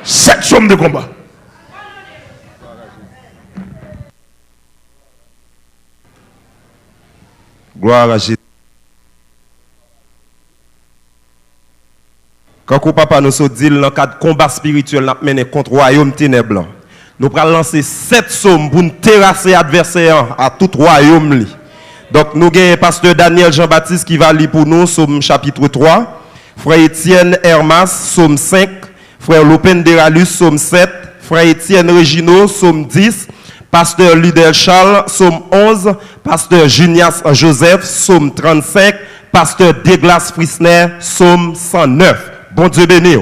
7 psaumes de combat. Gloire à Jésus. Quand le papa nous a dit dans le cadre de combat spirituel, nous avons mené contre le royaume ténèbres. Nous allons lancer 7 psaumes pour nous terrasser l'adversaire à tout royaume. Donc nous avons pasteur Daniel Jean-Baptiste qui va lire pour nous psaume chapitre 3, frère Étienne Hermas, psaume 5, frère Lopen Deralus, psaume 7, frère Étienne Regino, psaume 10, pasteur Ludel Charles, psaume 11, pasteur Junias Joseph, psaume 35, pasteur Douglas Frisner, psaume 109. Bon Dieu béni.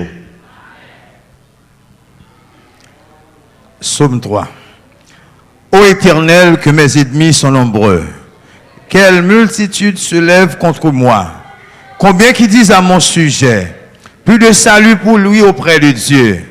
Psaume 3. Ô Éternel, que mes ennemis sont nombreux. Quelle multitude se lève contre moi. Combien qui disent à mon sujet, plus de salut pour lui auprès de Dieu.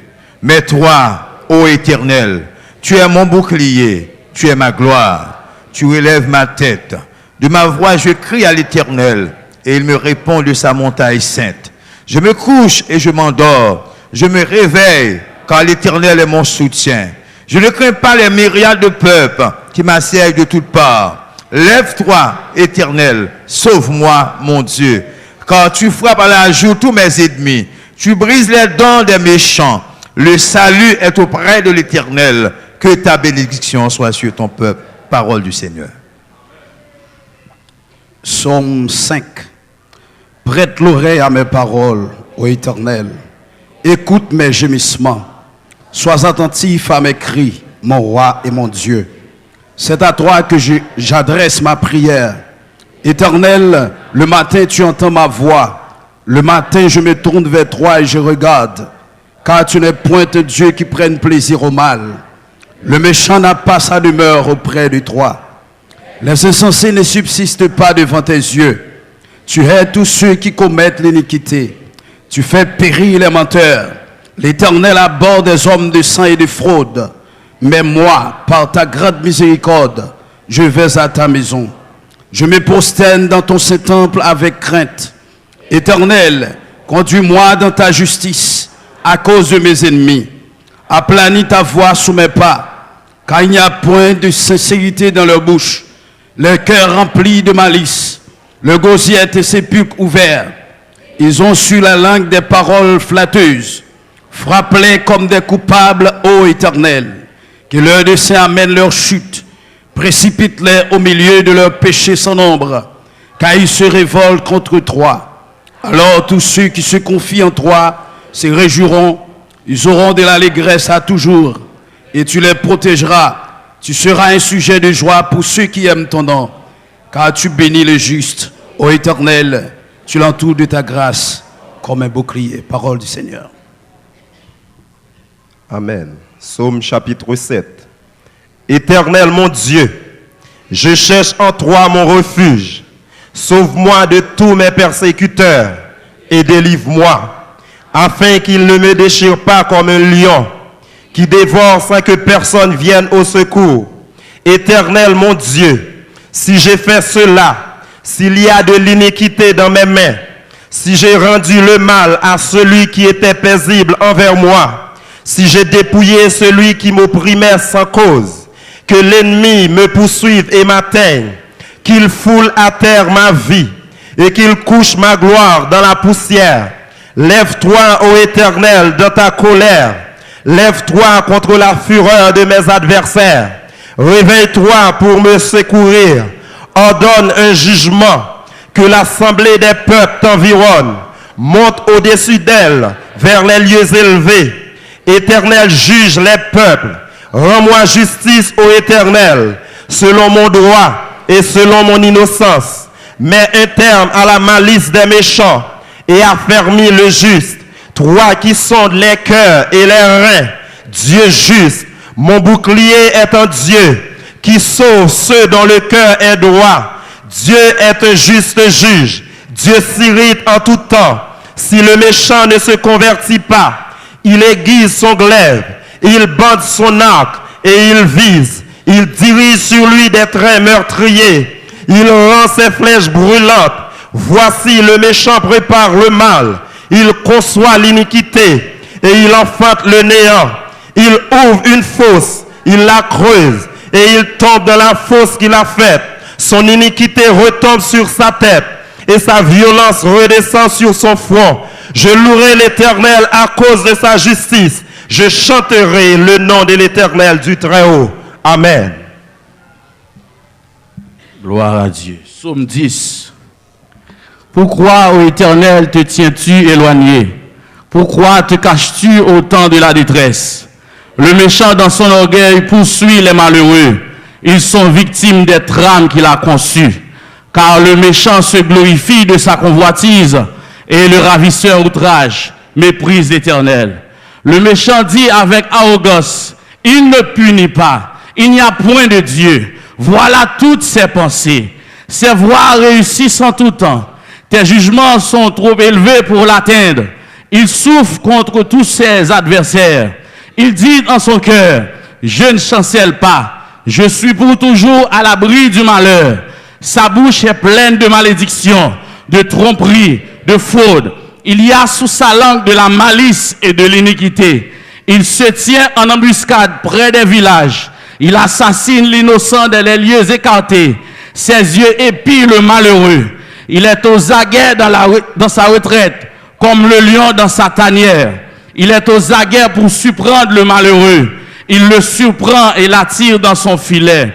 Mais toi, ô Éternel, tu es mon bouclier, tu es ma gloire. Tu relèves ma tête. De ma voix, je crie à l'Éternel, et il me répond de sa montagne sainte. Je me couche et je m'endors. Je me réveille, car l'Éternel est mon soutien. Je ne crains pas les myriades de peuples qui m'assiègent de toutes parts. Lève-toi, Éternel, sauve-moi, mon Dieu, car tu frappes à la joue tous mes ennemis. Tu brises les dents des méchants. Le salut est auprès de l'Éternel. Que ta bénédiction soit sur ton peuple. Parole du Seigneur. Psaume 5. Prête l'oreille à mes paroles, ô Éternel. Écoute mes gémissements. Sois attentif à mes cris, mon roi et mon Dieu. C'est à toi que j'adresse ma prière. Éternel, le matin tu entends ma voix. Le matin je me tourne vers toi et je regarde. Car tu n'es point un Dieu qui prenne plaisir au mal. Le méchant n'a pas sa demeure auprès de toi. Les insensés ne subsistent pas devant tes yeux. Tu hais tous ceux qui commettent l'iniquité. Tu fais périr les menteurs. L'Éternel aborde des hommes de sang et de fraude. Mais moi, par ta grande miséricorde, je vais à ta maison. Je me prosterne dans ton saint temple avec crainte. Éternel, conduis-moi dans ta justice à cause de mes ennemis. Aplanis ta voix sous mes pas, car il n'y a point de sincérité dans leur bouche. Leur cœur rempli de malice, le gosier et sépulcres ouverts. Ils ont su la langue des paroles flatteuses. Frappe-les comme des coupables, ô Éternel. Que leur dessein amène leur chute. Précipite-les au milieu de leurs péchés sans nombre, car ils se révoltent contre toi. Alors tous ceux qui se confient en toi se réjouiront. Ils auront de l'allégresse à toujours, et tu les protégeras. Tu seras un sujet de joie pour ceux qui aiment ton nom, car tu bénis le juste, ô Éternel. Tu l'entoures de ta grâce comme un bouclier. Parole du Seigneur. Amen. Psaume chapitre 7. Éternel mon Dieu, je cherche en toi mon refuge. Sauve-moi de tous mes persécuteurs et délivre-moi, afin qu'ils ne me déchirent pas comme un lion, qui dévore sans que personne vienne au secours. Éternel mon Dieu, si j'ai fait cela, s'il y a de l'iniquité dans mes mains, si j'ai rendu le mal à celui qui était paisible envers moi, si j'ai dépouillé celui qui m'opprimait sans cause, que l'ennemi me poursuive et m'atteigne, qu'il foule à terre ma vie et qu'il couche ma gloire dans la poussière. Lève-toi, ô Éternel, dans ta colère. Lève-toi contre la fureur de mes adversaires. Réveille-toi pour me secourir. Ordonne un jugement, que l'assemblée des peuples t'environne. Monte au-dessus d'elle, vers les lieux élevés. Éternel, juge les peuples. Rends-moi justice, ô Éternel, selon mon droit et selon mon innocence. Mets un terme à la malice des méchants et affermis le juste. Toi qui sondes les cœurs et les reins, Dieu juste, mon bouclier est un Dieu qui sauve ceux dont le cœur est droit. Dieu est un juste juge. Dieu s'irrite en tout temps. Si le méchant ne se convertit pas, il aiguise son glaive, il bande son arc et il vise. Il dirige sur lui des traits meurtriers. Il rend ses flèches brûlantes. Voici le méchant prépare le mal. Il conçoit l'iniquité. et il enfante le néant. Il ouvre une fosse, il la creuse, et il tombe dans la fosse qu'il a faite. Son iniquité retombe sur sa tête, et sa violence redescend sur son front. Je louerai l'Éternel à cause de sa justice. Je chanterai le nom de l'Éternel du Très-Haut. Amen. Gloire à Dieu. Psaume 10. Pourquoi, ô Éternel, te tiens-tu éloigné? Pourquoi te caches-tu au temps de la détresse? Le méchant dans son orgueil poursuit les malheureux. Ils sont victimes des trames qu'il a conçues. Car le méchant se glorifie de sa convoitise et le ravisseur outrage, méprise l'Éternel. Le méchant dit avec arrogance, il ne punit pas, il n'y a point de Dieu. Voilà toutes ses pensées. Ses voies réussissent en tout temps. Tes jugements sont trop élevés pour l'atteindre. Il souffre contre tous ses adversaires. Il dit dans son cœur, je ne chancelle pas, je suis pour toujours à l'abri du malheur. Sa bouche est pleine de malédictions, de tromperies, de fraude. Il y a sous sa langue de la malice et de l'iniquité. Il se tient en embuscade près des villages. Il assassine l'innocent dans les lieux écartés. Ses yeux épient le malheureux. Il est aux aguets dans sa retraite, comme le lion dans sa tanière. Il est aux aguets pour surprendre le malheureux. Il le surprend et l'attire dans son filet.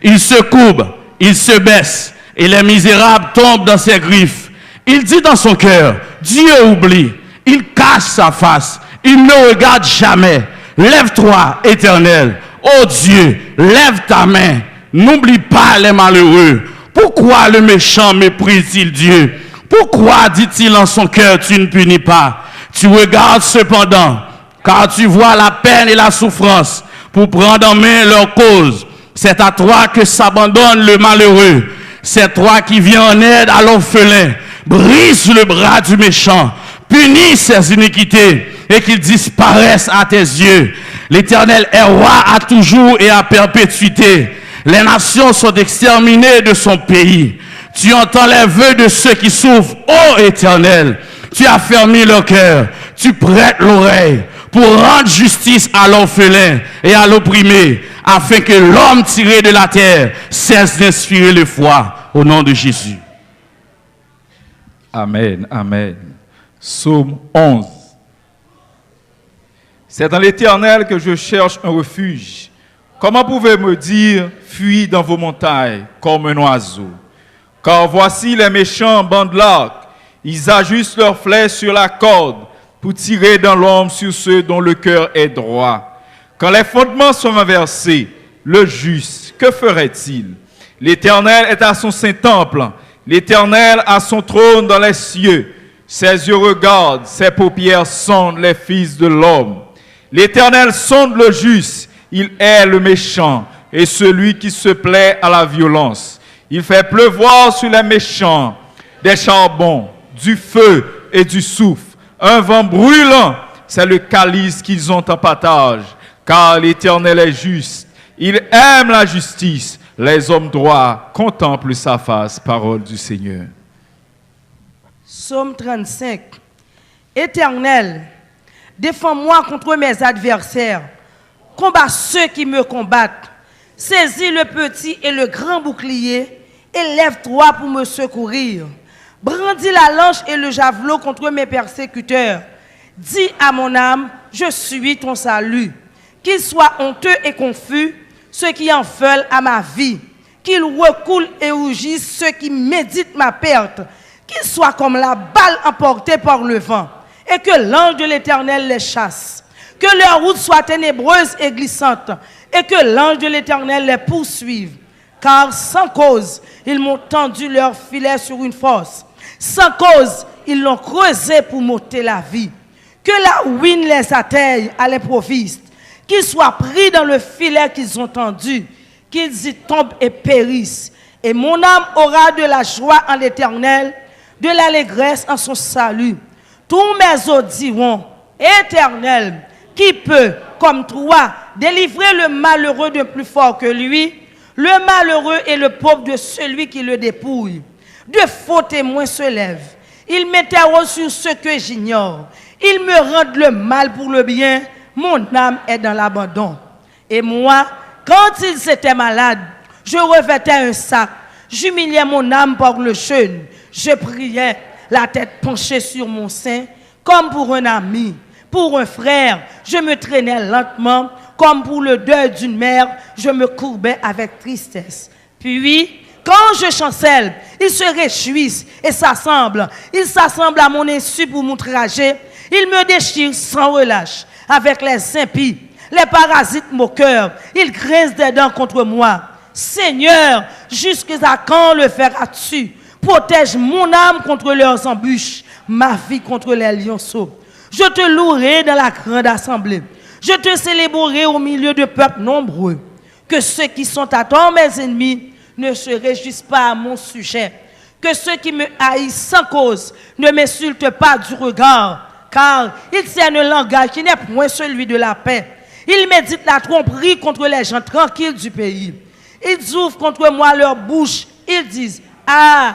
Il se courbe, il se baisse, et les misérables tombent dans ses griffes. Il dit dans son cœur, Dieu oublie. Il cache sa face. Il ne regarde jamais. Lève-toi, Éternel. Ô Dieu, lève ta main. N'oublie pas les malheureux. Pourquoi le méchant méprise-t-il Dieu? Pourquoi dit-il en son cœur, tu ne punis pas? Tu regardes cependant, car tu vois la peine et la souffrance pour prendre en main leur cause. C'est à toi que s'abandonne le malheureux. C'est toi qui viens en aide à l'orphelin. Brise le bras du méchant. Punis ses iniquités et qu'il disparaisse à tes yeux. L'Éternel est roi à toujours et à perpétuité. Les nations sont exterminées de son pays. Tu entends les vœux de ceux qui souffrent, ô Éternel. Tu as fermé leur cœur. Tu prêtes l'oreille pour rendre justice à l'orphelin et à l'opprimé, afin que l'homme tiré de la terre cesse d'inspirer le foi. Au nom de Jésus. Amen, amen. Psaume 11. C'est dans l'Éternel que je cherche un refuge. Comment pouvez-vous me dire, fuis dans vos montagnes comme un oiseau? Car voici les méchants bandent l'arc. Ils ajustent leurs flèches sur la corde pour tirer dans l'ombre sur ceux dont le cœur est droit. Quand les fondements sont renversés, le juste, que ferait-il? L'Éternel est à son saint temple. L'Éternel a son trône dans les cieux. Ses yeux regardent, ses paupières sondent les fils de l'homme. L'Éternel sonde le juste, il hait le méchant et celui qui se plaît à la violence. Il fait pleuvoir sur les méchants des charbons, du feu et du soufre. Un vent brûlant, c'est le calice qu'ils ont en partage. Car l'Éternel est juste, il aime la justice. Les hommes droits contemplent sa face. Parole du Seigneur. Psaume 35. Éternel, défends-moi contre mes adversaires. Combat ceux qui me combattent. Saisis le petit et le grand bouclier et lève-toi pour me secourir. Brandis la lance et le javelot contre mes persécuteurs. Dis à mon âme, je suis ton salut. Qu'ils soient honteux et confus, ceux qui en veulent à ma vie. Qu'ils recoulent et rougissent ceux qui méditent ma perte. Qu'ils soient comme la balle emportée par le vent. Et que l'ange de l'Éternel les chasse. Que leur route soit ténébreuse et glissante. Et que l'ange de l'Éternel les poursuive. Car sans cause, ils m'ont tendu leur filet sur une fosse. Sans cause, ils l'ont creusé pour m'ôter la vie. Que la ruine les atteigne à l'improviste. Qu'ils soient pris dans le filet qu'ils ont tendu. Qu'ils y tombent et périssent. Et mon âme aura de la joie en l'Éternel, de l'allégresse en son salut. Tous mes os diront, Éternel, qui peut, comme toi, délivrer le malheureux de plus fort que lui, le malheureux et le pauvre de celui qui le dépouille. De faux témoins se lèvent. Ils m'interrogent sur ce que j'ignore. Ils me rendent le mal pour le bien. Mon âme est dans l'abandon. Et moi, quand ils étaient malades, je revêtais un sac. J'humiliais mon âme par le jeûne. Je priais, la tête penchée sur mon sein, comme pour un ami, pour un frère. Je me traînais lentement, comme pour le deuil d'une mère. Je me courbais avec tristesse. Puis, quand je chancelle, ils se réjouissent et s'assemblent. Ils s'assemblent à mon insu pour m'outrager. Ils me déchirent sans relâche avec les impies, les parasites moqueurs. Ils grincent des dents contre moi. Seigneur, jusqu'à quand le feras-tu? Protège mon âme contre leurs embûches, ma vie contre les lionceaux. Je te louerai dans la grande assemblée. Je te célébrerai au milieu de peuples nombreux. Que ceux qui sont à toi, mes ennemis, ne se réjouissent pas à mon sujet. Que ceux qui me haïssent sans cause ne m'insultent pas du regard, car ils tiennent un langage qui n'est point celui de la paix. Ils méditent la tromperie contre les gens tranquilles du pays. Ils ouvrent contre moi leur bouche. Ils disent, ah,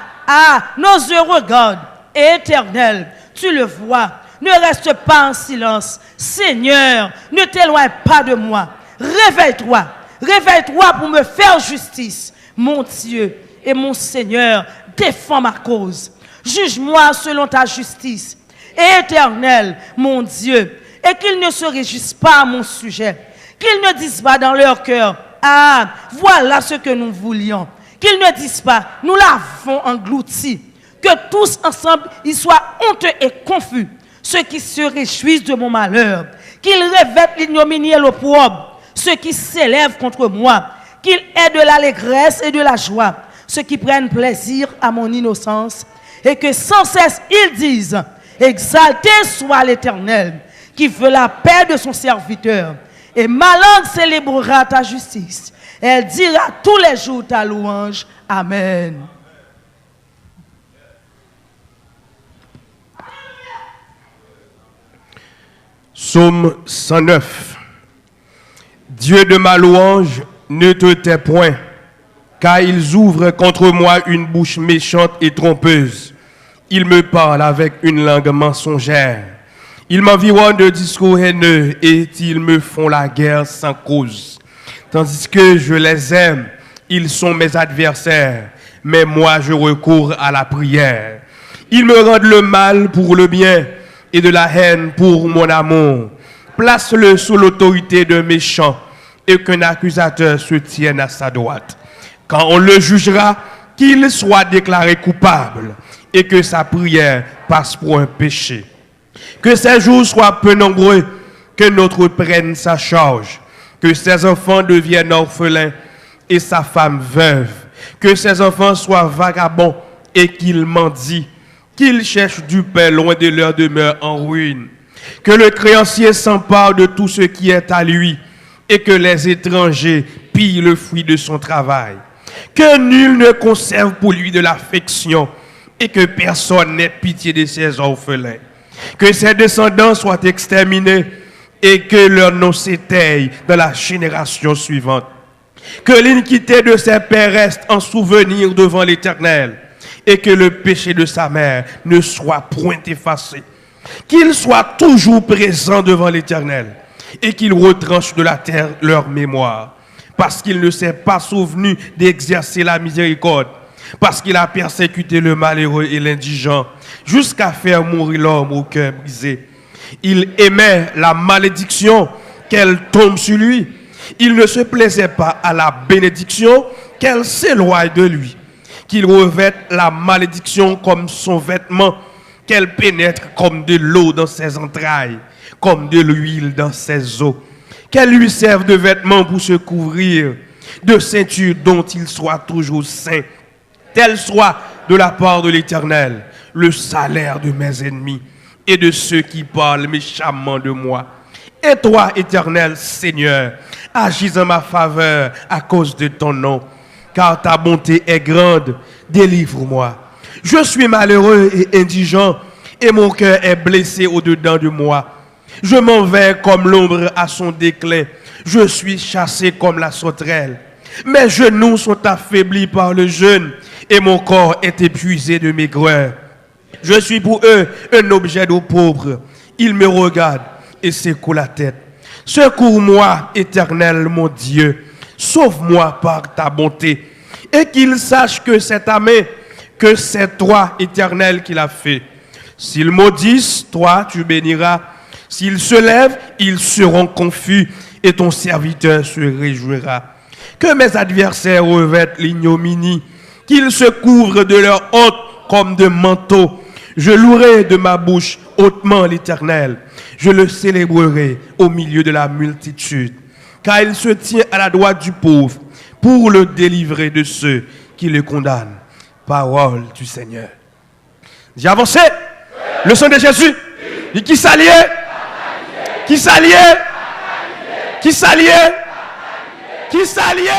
nos yeux regardent. Éternel, tu le vois. Ne reste pas en silence. Seigneur, ne t'éloigne pas de moi. Réveille-toi. Réveille-toi pour me faire justice. Mon Dieu et mon Seigneur, défends ma cause. Juge-moi selon ta justice. Éternel, mon Dieu, et qu'ils ne se réjouissent pas à mon sujet. Qu'ils ne disent pas dans leur cœur, ah, voilà ce que nous voulions. Qu'ils ne disent pas, nous l'avons englouti. Que tous ensemble, ils soient honteux et confus. Ceux qui se réjouissent de mon malheur. Qu'ils revêtent l'ignominie et l'opprobre. Ceux qui s'élèvent contre moi. Qu'ils aient de l'allégresse et de la joie. Ceux qui prennent plaisir à mon innocence. Et que sans cesse ils disent, exalté soit l'Éternel, qui veut la paix de son serviteur. Et ma langue célébrera ta justice. Elle dira tous les jours ta louange. Amen. Psaume 109. Dieu de ma louange, ne te tais point, car ils ouvrent contre moi une bouche méchante et trompeuse. Ils me parlent avec une langue mensongère. Ils m'environnent de discours haineux et ils me font la guerre sans cause. Tandis que je les aime, ils sont mes adversaires, mais moi je recours à la prière. Ils me rendent le mal pour le bien et de la haine pour mon amour. Place-le sous l'autorité d'un méchant et qu'un accusateur se tienne à sa droite. Quand on le jugera, qu'il soit déclaré coupable et que sa prière passe pour un péché. Que ses jours soient peu nombreux, que notre prenne sa charge, que ses enfants deviennent orphelins et sa femme veuve, que ses enfants soient vagabonds et qu'ils mendient, qu'ils cherchent du pain loin de leur demeure en ruine, que le créancier s'empare de tout ce qui est à lui et que les étrangers pillent le fruit de son travail, que nul ne conserve pour lui de l'affection et que personne n'ait pitié de ses orphelins. Que ses descendants soient exterminés et que leur nom s'étaye dans la génération suivante. Que l'iniquité de ses pères reste en souvenir devant l'Éternel et que le péché de sa mère ne soit point effacé. Qu'il soit toujours présent devant l'Éternel et qu'il retranche de la terre leur mémoire. Parce qu'il ne s'est pas souvenu d'exercer la miséricorde, parce qu'il a persécuté le malheureux et l'indigent, jusqu'à faire mourir l'homme au cœur brisé. Il aimait la malédiction, qu'elle tombe sur lui. Il ne se plaisait pas à la bénédiction, qu'elle s'éloigne de lui. Qu'il revête la malédiction comme son vêtement, qu'elle pénètre comme de l'eau dans ses entrailles, comme de l'huile dans ses os. Qu'elle lui serve de vêtement pour se couvrir, de ceinture dont il soit toujours saint. Tel soit de la part de l'Éternel le salaire de mes ennemis et de ceux qui parlent méchamment de moi. Et toi, Éternel Seigneur, agis en ma faveur à cause de ton nom, car ta bonté est grande, délivre-moi. Je suis malheureux et indigent, et mon cœur est blessé au-dedans de moi. Je m'en vais comme l'ombre à son déclin, je suis chassé comme la sauterelle. Mes genoux sont affaiblis par le jeûne, et mon corps est épuisé de maigreur. Je suis pour eux un objet d'eau pauvre. il me regarde et secoue la tête. Secours-moi, Éternel mon Dieu, sauve-moi par ta bonté, et qu'il sache que c'est ta main, que c'est toi, Éternel, qui l'a fait. S'ils maudissent, toi, tu béniras. S'ils se lèvent, ils seront confus, et ton serviteur se réjouira. Que mes adversaires revêtent l'ignominie, qu'ils se couvrent de leur honte comme de manteau. Je louerai de ma bouche hautement l'Éternel. Je le célébrerai au milieu de la multitude. Car il se tient à la droite du pauvre pour le délivrer de ceux qui le condamnent. Parole du Seigneur. J'ai avancé. Le sang de Jésus. Et qui s'alliait? Qui s'alliait? Qui s'alliait? Qui s'alliait?